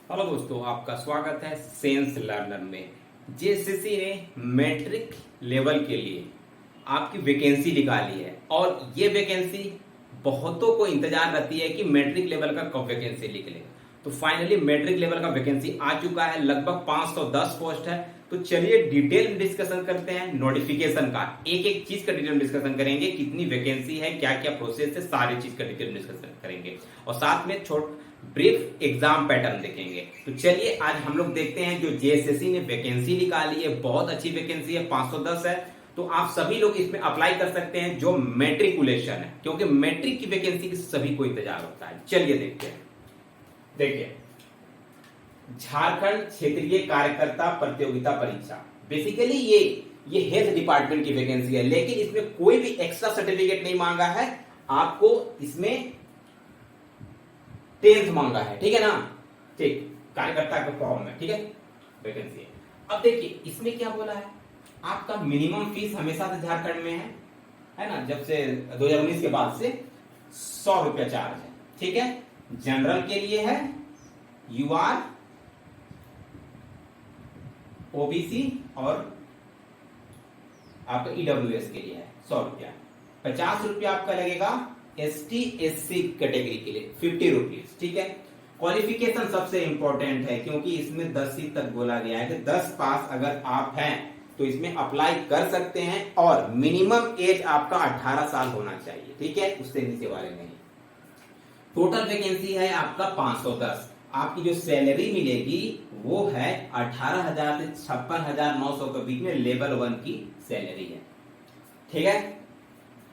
Hello दोस्तों, आपका स्वागत है सेंस लर्नर में। जेएसएससी ने मैट्रिक लेवल के लिए आपकी वैकेंसी निकाली है और ये वैकेंसी बहुतों को इंतजार रहती है कि मैट्रिक लेवल का कब वैकेंसी निकलेगा। तो फाइनली मैट्रिक लेवल का वैकेंसी आ चुका है, लगभग 510 पोस्ट है। तो चलिए डिटेल में डिस्कशन करते हैं नोटिफिकेशन का, एक एक चीज का डिटेल में डिस्कशन करेंगे, कितनी वैकेंसी है, क्या क्या प्रोसेस है, सारी चीज का डिटेल में डिस्कशन करेंगे और साथ में ब्रीफ एग्जाम पैटर्न देखेंगे। तो चलिए आज हम लोग देखते हैं जो जेएसएससी ने वैकेंसी निकाली है, बहुत अच्छी वैकेंसी है, 510 है। तो आप सभी लोग इसमें अप्लाई कर सकते हैं जो मैट्रिकुलेशन है, क्योंकि मैट्रिक की वैकेंसी की सभी को इंतजार होता है। चलिए देखते हैं। देखिए, झारखंड क्षेत्रीय कार्यकर्ता प्रतियोगिता परीक्षा, बेसिकली ये हेल्थ डिपार्टमेंट की वैकेंसी है, लेकिन इसमें कोई भी एक्स्ट्रा सर्टिफिकेट नहीं मांगा है आपको, इसमें 10th मांगा है, ठीक है ना। ठीक, कार्यकर्ता के फॉर्म में, ठीक है, वैकेंसी है। अब देखिए इसमें क्या बोला है, आपका मिनिमम फीस हमेशा से झारखंड में है ना, जब से 2019 के बाद से 100 रुपया चार्ज है, ठीक है। जनरल के लिए है, यूआर, ओबीसी और आपका ईडब्ल्यूएस के लिए है 100 रुपया। 50 रुपया आपका लगेगा एसटी एससी कैटेगरी के लिए, 50 रुपीज, ठीक है। क्वालिफिकेशन सबसे इंपॉर्टेंट है, क्योंकि इसमें 10वीं तक बोला गया है कि 10 पास अगर आप हैं तो इसमें अप्लाई कर सकते हैं और मिनिमम एज आपका 18 साल होना चाहिए, ठीक है, उससे नीचे वाले नहीं। टोटल वैकेंसी है आपका 510। आपकी जो सैलरी मिलेगी वो है 18,000 से 56,900 के बीच में लेवल 1 की सैलरी है, ठीक है।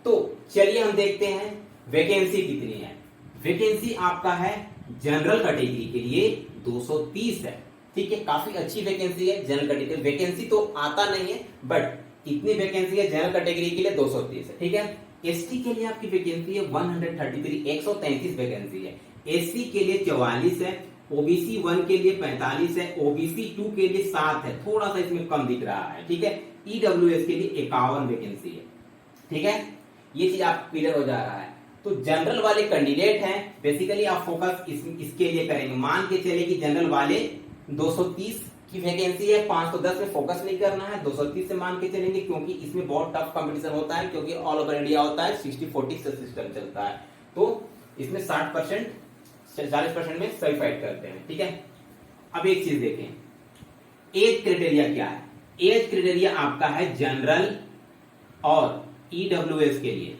तो चलिए हम देखते हैं वैकेंसी कितनी है। वैकेंसी आपका है जनरल कैटेगरी के लिए 230 है, ठीक है, काफी अच्छी वैकेंसी है। जनरल कैटेगरी वैकेंसी तो आता नहीं है, बट इतनी वैकेंसी है जनरल कैटेगरी के लिए 230 है, ठीक है। एसटी के लिए आपकी वैकेंसी है 133, 133 वैकेंसी है। एससी के लिए 44 है, ओबीसी 1 के लिए 45 है, ओबीसी 2 के लिए 7 है, थोड़ा सा इसमें कम दिख रहा है, ठीक है। ईडब्ल्यूएस के लिए 51 वैकेंसी है, ठीक है। ये चीज आप क्लियर हो जा रहा है। तो जनरल वाले कैंडिडेट हैं, बेसिकली आप फोकस इसके लिए करेंगे। मान के चले कि जनरल वाले 230 की वैकेंसी है, 510 में फोकस नहीं करना है, 230 से मान के चलेंगे, क्योंकि इसमें बहुत टफ कंपटीशन होता है, क्योंकि ऑल ओवर इंडिया होता है, 60-40 सिस्टम चलता है। तो इसमें 60%, 40% में सर्टिफाइड करते हैं, ठीक है। अब एक चीज देखें, एज क्राइटेरिया क्या है। एज क्राइटेरिया आपका है जनरल और ईडब्ल्यूएस के लिए,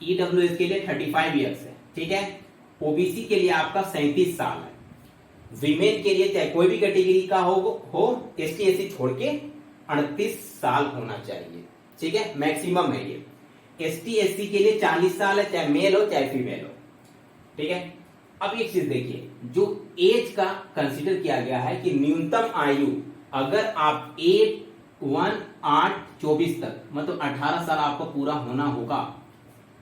ईडब्ल्यूएस के लिए 35 ईयर्स है, ठीक है। ओबीसी के लिए आपका 37 साल है। वीमेन के लिए चाहे कोई भी कैटेगरी का हो एसटी एससी छोड़ के 38 साल होना चाहिए, ठीक है, मैक्सिमम है ये। एसटी एससी के लिए 40 साल है, चाहे मेल हो चाहे फीमेल हो, ठीक है। अब एक चीज देखिए, जो एज का कंसीडर किया गया है कि न्यूनतम आयु, अगर आप 1/8/24 तक, मतलब 18 साल आपको पूरा होना होगा,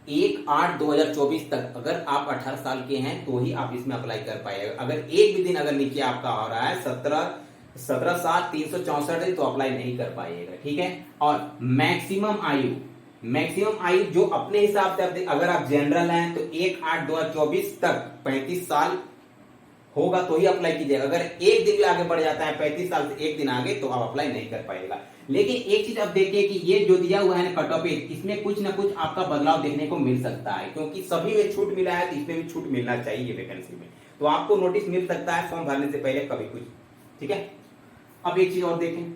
1/8/2024 तक अगर आप 18 साल के हैं तो ही आप इसमें अप्लाई कर पाएगा। अगर एक भी दिन अगर नीचे आपका हो रहा है 17 साल 364 दिन, तो अप्लाई नहीं कर पाएगा, ठीक है। और मैक्सिमम आयु जो अपने हिसाब से, अगर आप जनरल हैं तो 1/8/2024 तक 35 साल होगा तो ही अप्लाई कीजिएगा। अगर एक दिन भी आगे बढ़ जाता है 35 साल से एक दिन आगे, तो आप अप्लाई नहीं कर पाएगा। लेकिन एक चीज अब देखिए कि ये जो दिया हुआ है ना कट ऑफ एज, इसमें कुछ ना कुछ आपका बदलाव देखने को मिल सकता है, क्योंकि सभी में छूट मिला है तो इसमें भी छूट मिलना चाहिए वैकेंसी में। तो आपको नोटिस मिल सकता है फॉर्म भरने से पहले कभी कुछ, ठीक है। अब एक चीज और देखें,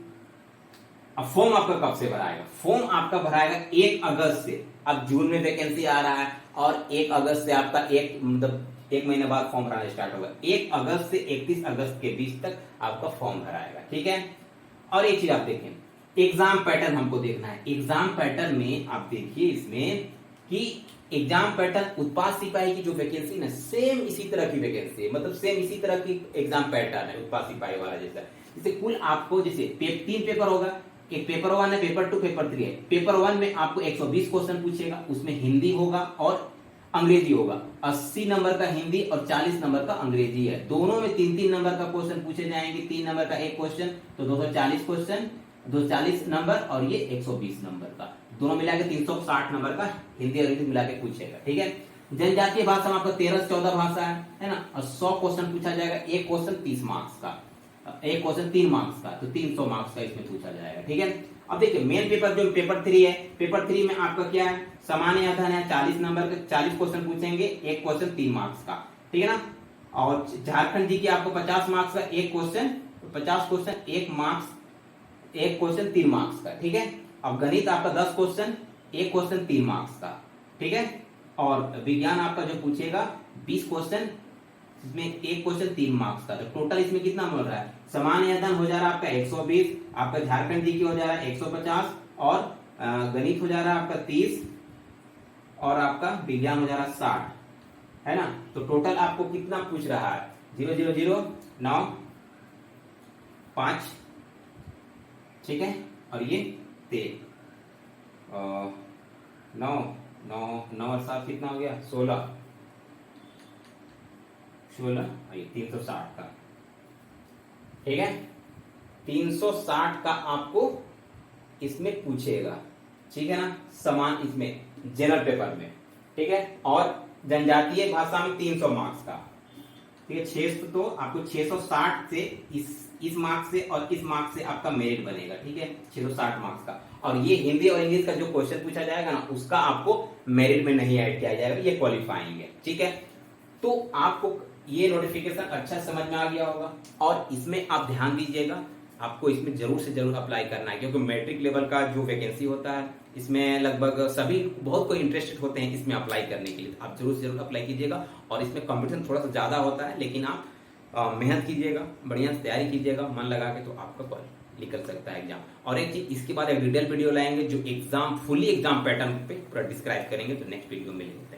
अब फॉर्म आपका कब से भराएगा। फॉर्म आपका भराएगा 1 अगस्त से। अब जून में वैकेंसी आ रहा है और 1 अगस्त से आपका एक महीने बाद फॉर्म भराना स्टार्ट होगा। 1 अगस्त से 31 अगस्त के बीच तक आपका फॉर्म भराएगा, ठीक है। और एक चीज आप देखें, एग्जाम पैटर्न हमको देखना है। एग्जाम पैटर्न में आप देखिए इसमें कि एग्जाम पैटर्न उत्पाद सिपाही की जो वैकेंसी ना, सेम इसी तरह की वैकेंसी है, मतलब सेम इसी तरह की एग्जाम पैटर्न है उत्पाद सिपाही वाला जैसा। जैसे कुल आपको जैसे 3 पेपर होगा, एक पेपर 1 है, पेपर 2, पेपर 3 है। पेपर 1 में आपको 120 क्वेश्चन पूछेगा, उसमें हिंदी होगा और अंग्रेजी होगा। 80 नंबर का हिंदी और 40 नंबर का अंग्रेजी है। दोनों में 3-3 नंबर का क्वेश्चन पूछे जाएंगे, 3 नंबर का एक क्वेश्चन, तो 240 क्वेश्चन, 240 नंबर और ये 120 नंबर का, दोनों मिला के 360 नंबर का हिंदी और इंग्लिश मिला के पूछेगा, ठीक है। जनजातीय भाषा में आपका 13 से 14 भाषा है ना, और 100 क्वेश्चन पूछा जाएगा। एक क्वेश्चन 30 मार्क्स का, एक क्वेश्चन 3 मार्क्स का, तो 300 मार्क्स का इसमें पूछा जाएगा। ठीक है, अब देखिए मेन पेपर जो पेपर 3 है, पेपर 3 में आपका क्या है, सामान्य अध्ययन है, 40 नंबर के 40 क्वेश्चन पूछेंगे, एक क्वेश्चन 3 मार्क्स का। ठीक है ना, और झारखंड जी की आपको 50 मार्क्स का एक क्वेश्चन, 50 क्वेश्चन 1 मार्क्स, एक क्वेश्चन 3 मार्क्स का। ठीक है, अब गणित आपका 10 क्वेश्चन, एक क्वेश्चन 3 मार्क्स का। ठीक है, और विज्ञान आपका जो पूछेगा 20 क्वेश्चन, इसमें एक क्वेश्चन 3 मार्क्स का। तो टोटल इसमें कितना मिल रहा है, सामान्य अध्ययन हो जा रहा है आपका 120, आपका झारखंड जी की हो जा रहा है 150, और गणित हो जा रहा है आपका 30, और आपका विज्ञान हो जा रहा है 60, है ना। तो टोटल आपको कितना पूछ रहा है, 0 0 0 9 5, ठीक है, और ये 9 9 9 और 7 कितना हो गया, 16 16, ये 360 का। ठीक है, 360 का आपको इसमें पूछेगा। ठीक है ना, समान इसमें जनरल पेपर में। ठीक है, और जनजातीय भाषा में 300 मार्क्स का। ठीक है, 600 तो आपको 660 से इस मार्क्स से और इस मार्क्स से आपका मेरिट बनेगा। ठीक है, 660 मार्क्स का। और ये हिंदी और इंग्लिश का जो क्वेश्चन पूछा जाएगा ना, उसका आपको मेरिट में नहीं ऐड किया जाएगा, ये क्वालिफाइंग है। ठीक है, तो आपको ये नोटिफिकेशन अच्छा समझ में आ गया होगा, और इसमें आप ध्यान दीजिएगा, आपको इसमें जरूर से जरूर अप्लाई करना है, क्योंकि मैट्रिक लेवल का जो वैकेंसी होता है इसमें लगभग सभी बहुत कोई इंटरेस्टेड होते हैं इसमें अप्लाई करने के लिए। आप जरूर से जरूर अप्लाई कीजिएगा, और इसमें कंपटीशन थोड़ा सा ज्यादा होता है, लेकिन आप मेहनत कीजिएगा, बढ़िया से तैयारी कीजिएगा मन लगा के, तो आपका निकल सकता है एग्जाम। और एक चीज, इसके बाद एक डिटेल वीडियो लाएंगे जो एग्जाम फुली एग्जाम पैटर्न पे पूरा डिस्क्राइब करेंगे, तो नेक्स्ट वीडियो में मिलेंगे।